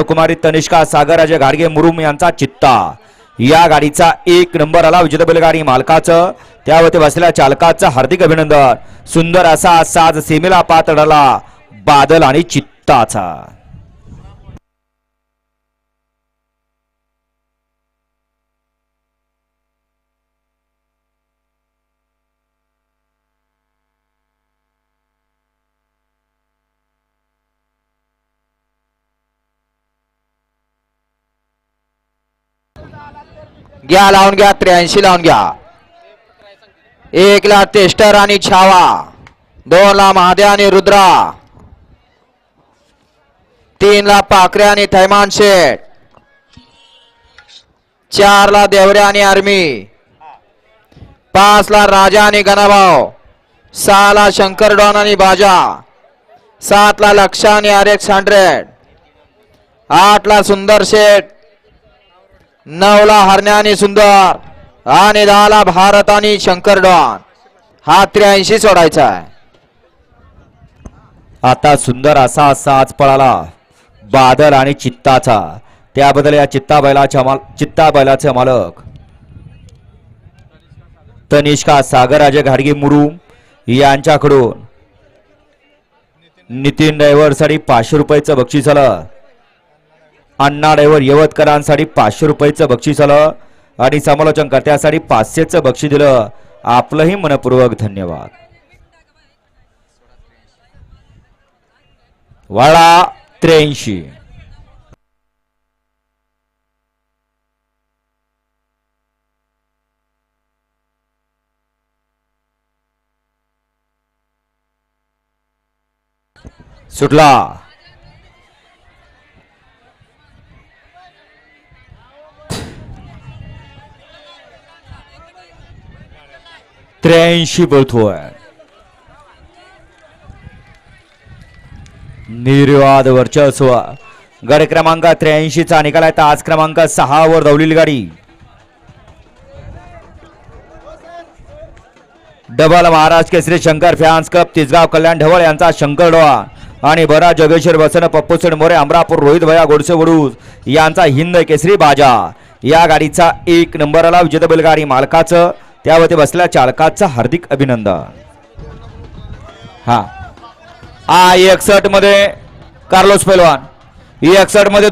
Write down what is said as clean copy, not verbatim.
कुमारी तनिष्का सागरराजे घाडगे मुरुम यांचा चित्ता। या गाडीचा 1 नंबर आला। विजेता बैलगाडी मालकाचं त्यावरती बसलेल्या चालकाचं हार्दिक अभिनंदन। सुंदर असा साज सीमेला पात्र ठरला बादल आणि चित्ताचा। घ्या लावून घ्या 83 लावून घ्या। 1 ला टेस्टर आणि छावा, 2 ला महाद्या आणि रुद्रा, 3 ला पाखरे आणि थैमान शेठ, 4 ला देवऱ्या आणि आर्मी, 5 ला राजा आणि गणाभाऊ, 6 ला शंकर डॉन आणि बाजा, 7 ला लक्षा आणि RX 100, 8 ला सुंदर शेठ, 9 ला हरण्या आणि सुंदर आणि 10 ला भारत आणि शंकर डॉन। हा 83 सोडायचा आहे। आता सुंदर असा साज पळाला बादल आणि चित्ताचा। त्याबद्दल या चित्ता बैलाचे मालक तनिष्का सागरराजे घाडगे मुरुम यांच्याकडून नितीन ड्रायव्हरसाठी 500 रुपयाचं बक्षीस आलं। अण्णा ड्रायव्हर यवतकरांसाठी 500 रुपयाचं बक्षीस आलं आणि समालोचन कर्त्यासाठी 500चं बक्षीस दिलं। आपलंही मनपूर्वक धन्यवाद। वाडा 83। सुटला 83 बोलतोय। निर्वाद वर्चस्व गड क्रमांक 83 चा निकाल आहे। तास क्रमांक 6 वर धावलेली गाडी double Maharashtra Kesari Shankar fans cup Tisgaon कल्याण ढवळ यांचा शंकर डॉन आणि बरा जोगेश्वर बसन पप्पूसेठ मोरे अमरापूर रोहित भैया गोडसे वडूज यांचा हिंद केसरी बाजा। या गाडीचा 1 नंबर आला। विजेता बैलगाडी मालकाचं त्यावरती बसलेल्या चालकाचं हार्दिक अभिनंदन। हा 61 मध्ये कार्लोस पैलवान 61 मध्ये